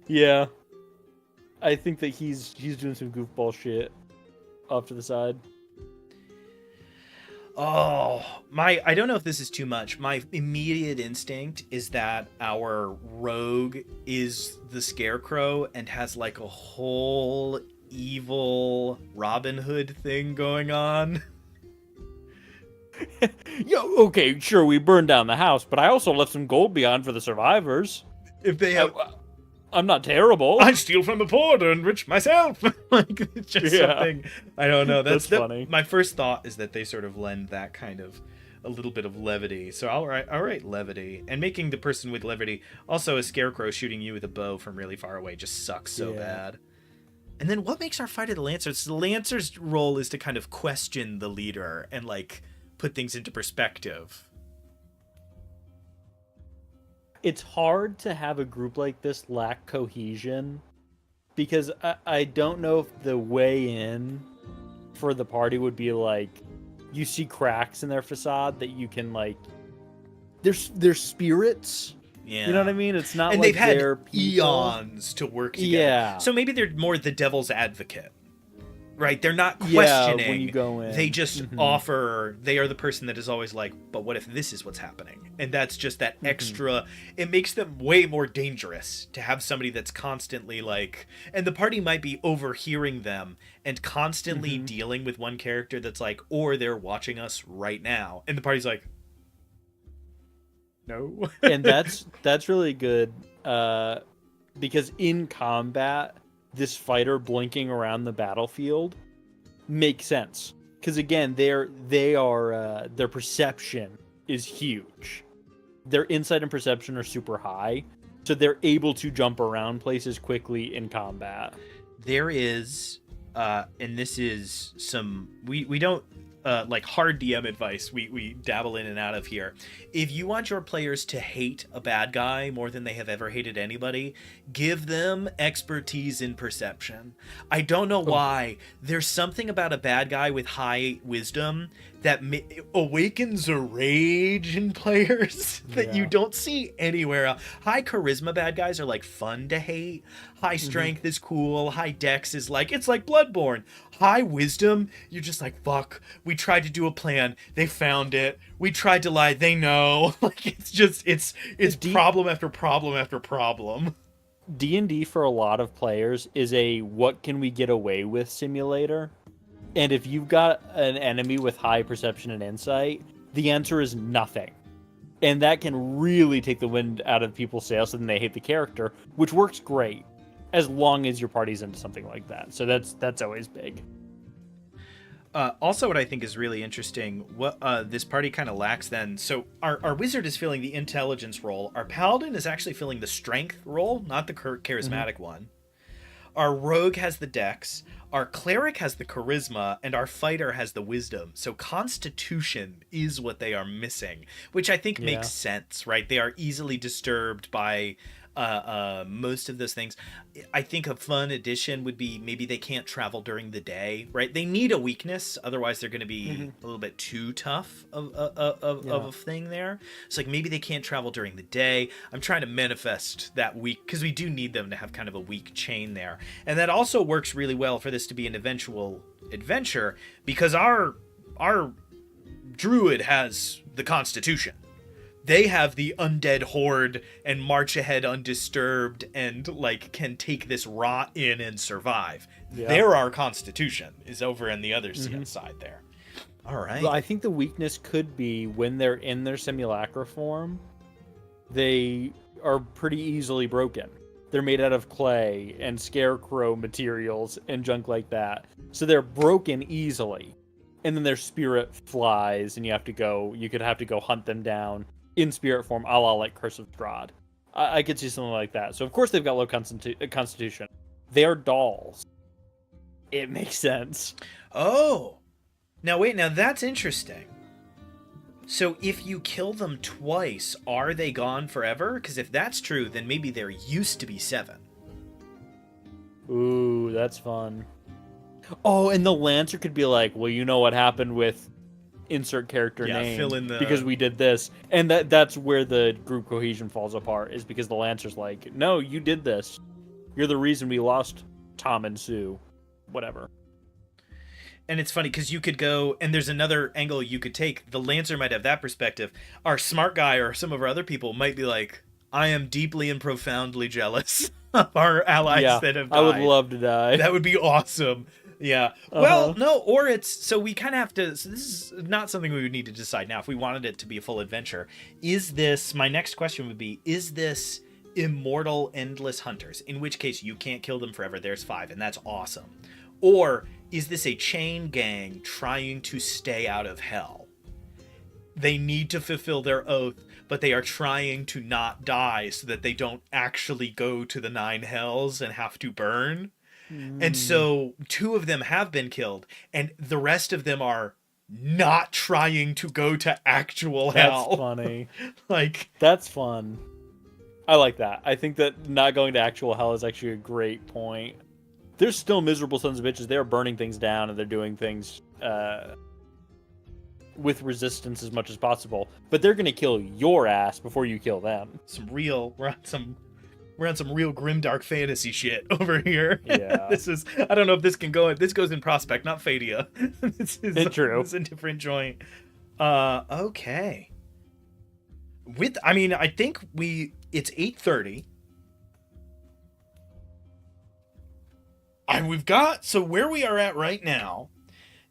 Yeah. I think that he's doing some goofball shit off to the side. I don't know if this is too much. My immediate instinct is that our rogue is the scarecrow and has like a whole evil Robin Hood thing going on. Okay, sure, we burned down the house, but I also left some gold behind for the survivors. If they have... I'm not terrible. I steal from the poor to enrich myself. Like, it's just something... I don't know. That's funny. My first thought is that they sort of lend that kind of... a little bit of levity. So all right, levity. And making the person with levity... Also, a scarecrow shooting you with a bow from really far away just sucks so bad. And then what makes our fight of the Lancers? So the Lancer's role is to kind of question the leader and, like... put things into perspective. It's hard to have a group like this lack cohesion because I don't know if the way in for the party would be like you see cracks in their facade that you can like they're spirits. Yeah. You know what I mean? It's not and like they've had they're eons to work together. Yeah. So maybe they're more the devil's advocate. Right, they're not questioning. When you go in. They just offer. They are the person that is always like, "But what if this is what's happening?" And that's just that extra. It makes them way more dangerous to have somebody that's constantly like. And the party might be overhearing them and constantly dealing with one character that's like, or they're watching us right now, and the party's like, "No." And that's really good, because in combat. This fighter blinking around the battlefield makes sense because again their perception is huge. Their insight and perception are super high, so they're able to jump around places quickly in combat. There is and this is some we don't like hard DM advice we dabble in and out of here. If you want your players to hate a bad guy more than they have ever hated anybody, give them expertise in perception. I don't know why. There's something about a bad guy with high wisdom that awakens a rage in players that you don't see anywhere else. High charisma bad guys are like fun to hate. High strength is cool. High dex is like, it's like Bloodborne. High wisdom, you're just like, fuck, we tried to do a plan. They found it. We tried to lie. They know. Like, it's just, it's problem after problem after problem. D&D for a lot of players is a what can we get away with simulator. And if you've got an enemy with high perception and insight, the answer is nothing. And that can really take the wind out of people's sails and they hate the character, which works great as long as your party's into something like that. So that's always big. Also, what I think is really interesting, what this party kind of lacks then. So our wizard is filling the intelligence role. Our paladin is actually filling the strength role, not the charismatic one. Our rogue has the dex, our cleric has the charisma, and our fighter has the wisdom. So constitution is what they are missing, which I think makes sense, right? They are easily disturbed by most of those things. I think a fun addition would be maybe they can't travel during the day, right? They need a weakness, otherwise they're going to be a little bit too tough of a thing there. So like maybe they can't travel during the day. I'm trying to manifest that weak because we do need them to have kind of a weak chain there, and that also works really well for this to be an eventual adventure because our druid has the constitution. They have the undead horde and march ahead undisturbed and like can take this rot in and survive. Yeah. There, our constitution is over in the other side there. All right. Well, I think the weakness could be when they're in their simulacra form, they are pretty easily broken. They're made out of clay and scarecrow materials and junk like that. So they're broken easily. And then their spirit flies and you could have to go hunt them down in spirit form, a la like Curse of Strahd. I could see something like that. So of course they've got low constitution. They're dolls. It makes sense. Oh. Now wait, now that's interesting. So if you kill them twice, are they gone forever? Because if that's true, then maybe there used to be 7. Ooh, that's fun. Oh, and the Lancer could be like, well, you know what happened with insert character name fill in the... because we did this. And that's where the group cohesion falls apart, is because the Lancer's like, no, you did this. You're the reason we lost Tom and Sue. Whatever. And it's funny because you could go, and there's another angle you could take. The Lancer might have that perspective. Our smart guy or some of our other people might be like, I am deeply and profoundly jealous of our allies that have died. I would love to die. That would be awesome. Yeah. Well, no, or it's, so we kind of have to, so this is not something we would need to decide now. If we wanted it to be a full adventure, my next question would be, is this immortal endless hunters? In which case you can't kill them forever. There's 5, and that's awesome. Or is this a chain gang trying to stay out of hell? They need to fulfill their oath, but they are trying to not die so that they don't actually go to the 9 hells and have to burn. And so 2 of them have been killed, and the rest of them are not trying to go to actual hell. That's funny. That's fun. I like that. I think that not going to actual hell is actually a great point. They're still miserable sons of bitches. They're burning things down and they're doing things with resistance as much as possible. But they're going to kill your ass before you kill them. We're on some real grimdark fantasy shit over here. Yeah. I don't know if this can go. This goes in Prospect, not Fadia. True. It's a different joint. Okay. I think it's 8:30. So where we are at right now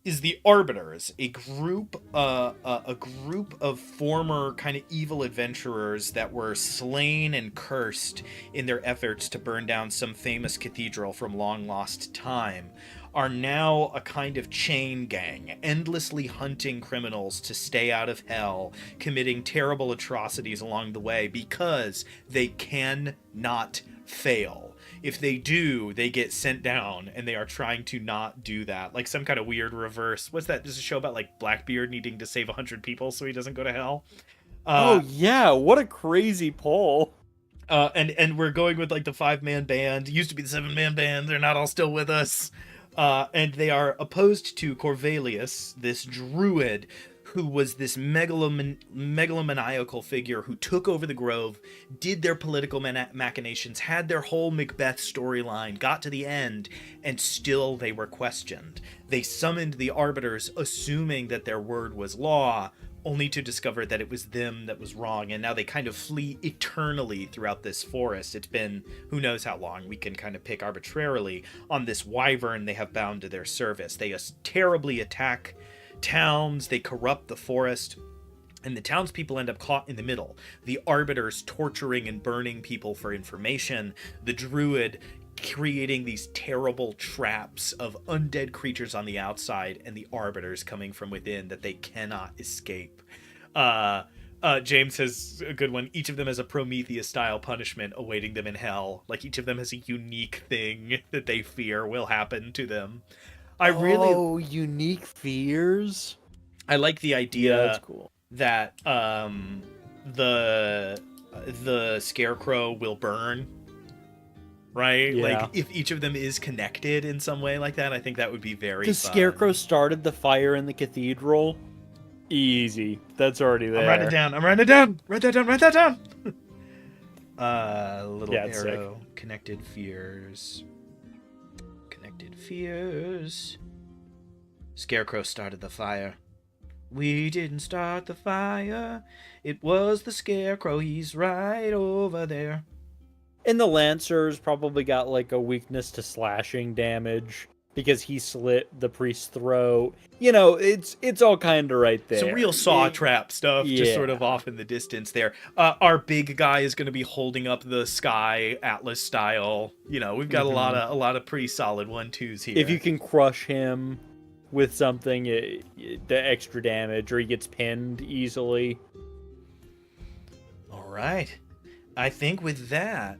is the Arbiters, a group of former kind of evil adventurers that were slain and cursed in their efforts to burn down some famous cathedral from long lost time, are now a kind of chain gang, endlessly hunting criminals to stay out of hell, committing terrible atrocities along the way because they cannot fail. If they do, they get sent down, and they are trying to not do that. Like some kind of weird reverse. What's that? There's a show about like Blackbeard needing to save 100 people so he doesn't go to hell. Oh yeah, what a crazy poll. And we're going with like the 5-man band. It used to be the 7-man band. They're not all still with us. And they are opposed to Corvelius, this druid who was this megalomaniacal figure who took over the Grove, did their political machinations, had their whole Macbeth storyline, got to the end, and still they were questioned. They summoned the Arbiters, assuming that their word was law, only to discover that it was them that was wrong, and now they kind of flee eternally throughout this forest. It's been who knows how long. We can kind of pick arbitrarily on this wyvern they have bound to their service. They terribly attack towns, they corrupt the forest, and the townspeople end up caught in the middle. The Arbiters torturing and burning people for information, the Druid creating these terrible traps of undead creatures on the outside, and the Arbiters coming from within that they cannot escape. James has a good one. Each of them has a Prometheus-style punishment awaiting them in hell. Like, each of them has a unique thing that they fear will happen to them. Unique fears? I like the idea that's cool. that the Scarecrow will burn, right? Yeah. Like, if each of them is connected in some way like that, I think that would be very fun. The Scarecrow started the fire in the cathedral. Easy. That's already there. I'm writing it down. Write that down. Little arrow. Sick. Connected fears. Scarecrow started the fire. We didn't start the fire. It was the scarecrow. He's right over there. And the Lancer's probably got like a weakness to slashing damage because he slit the priest's throat. You know, it's all kind of right there. Some real saw trap stuff, just sort of off in the distance there. Our big guy is going to be holding up the sky, Atlas style. You know, we've got a lot of pretty solid 1-2s here. If you can crush him with something, the extra damage, or he gets pinned easily. All right. I think with that,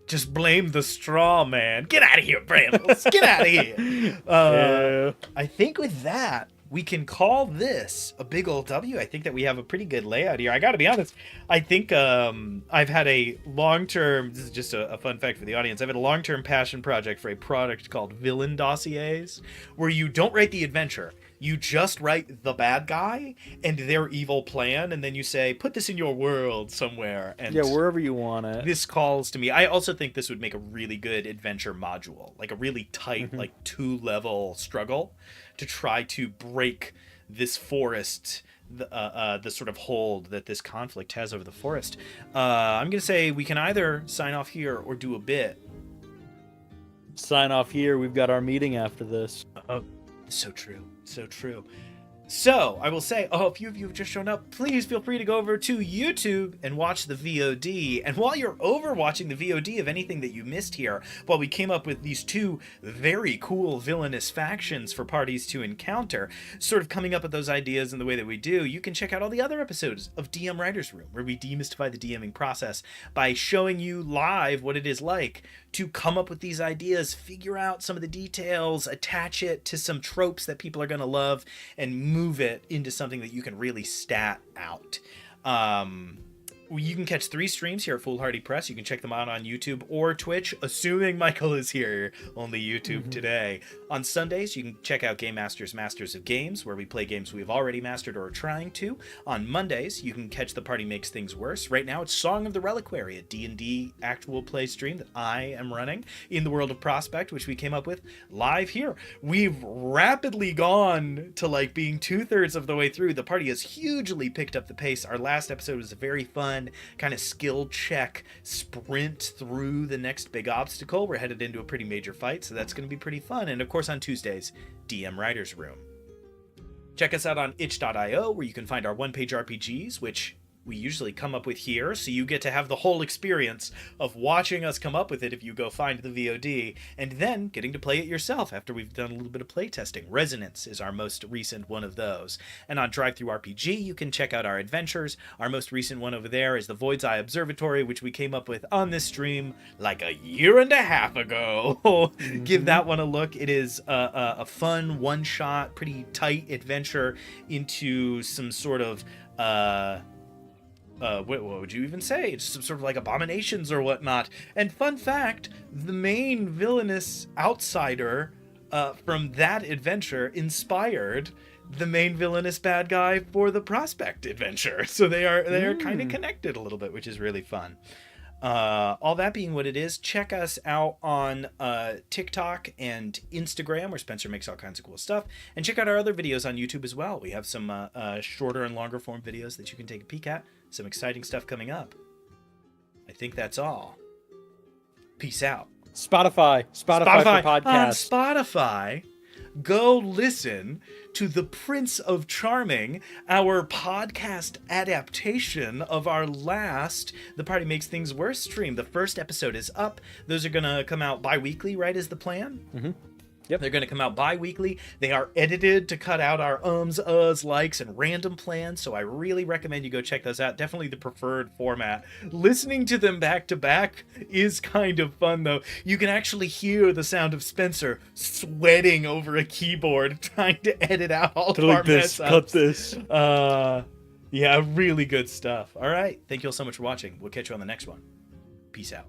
just blame the straw man. Get out of here, Brambles. Get out of here. I think with that, we can call this a big old W. I think that we have a pretty good layout here. I got to be honest. I think I've had a long-term, this is just a fun fact for the audience, I've had a long-term passion project for a product called Villain Dossiers, where you don't write the adventure. You just write the bad guy and their evil plan, and then you say, put this in your world somewhere. And yeah, wherever you want it. This calls to me. I also think this would make a really good adventure module, like a really tight, like 2-level struggle to try to break this forest, the sort of hold that this conflict has over the forest. I'm going to say we can either sign off here or do a bit. Sign off here. We've got our meeting after this. So true. So true. So, I will say, a few of you have just shown up. Please feel free to go over to YouTube and watch the VOD. And while you're over watching the VOD of anything that you missed here, while we came up with these 2 very cool villainous factions for parties to encounter, sort of coming up with those ideas in the way that we do, you can check out all the other episodes of DM Writer's Room, where we demystify the DMing process by showing you live what it is like to come up with these ideas, figure out some of the details, attach it to some tropes that people are going to love, and move it into something that you can really stat out. You can catch 3 streams here at Foolhardy Press. You can check them out on YouTube or Twitch, assuming Michael is here. Only YouTube today. On Sundays, you can check out Game Masters Masters of Games, where we play games we've already mastered or are trying to. On Mondays, you can catch The Party Makes Things Worse. Right now, it's Song of the Reliquary, a D&D actual play stream that I am running in the world of Prospect, which we came up with live here. We've rapidly gone to like being 2/3 of the way through. The party has hugely picked up the pace. Our last episode was a very fun kind of skill check sprint through the next big obstacle. We're headed into a pretty major fight, so that's going to be pretty fun. And of course, on Tuesdays, DM Writer's Room. Check us out on itch.io, where you can find our one-page RPGs, which we usually come up with here, so you get to have the whole experience of watching us come up with it if you go find the VOD, and then getting to play it yourself after we've done a little bit of play testing. Resonance is our most recent one of those. And on DriveThruRPG, you can check out our adventures. Our most recent one over there is the Void's Eye Observatory, which we came up with on this stream like a year and a half ago. Give that one a look. It is a fun, one-shot, pretty tight adventure into some sort of what would you even say? It's some sort of like abominations or whatnot. And fun fact, the main villainous outsider from that adventure inspired the main villainous bad guy for the Prospect adventure. So they are kind of connected a little bit, which is really fun. All that being what it is, check us out on TikTok and Instagram, where Spencer makes all kinds of cool stuff. And check out our other videos on YouTube as well. We have some shorter and longer form videos that you can take a peek at. Some exciting stuff coming up. I think that's all. Peace out. Spotify for podcasts. On Spotify, go listen to The Prince of Charming, our podcast adaptation of our last The Party Makes Things Worse stream. The first episode is up. Those are going to come out bi-weekly, right, is the plan? Mm-hmm. Yep. They're going to come out bi-weekly. They are edited to cut out our uhs, likes, and random plans, so I really recommend you go check those out. Definitely the preferred format. Listening to them back to back is kind of fun, though. You can actually hear the sound of Spencer sweating over a keyboard trying to edit out all of our mess ups. Cut this. Yeah, really good stuff. All right. Thank you all so much for watching. We'll catch you on the next one. Peace out.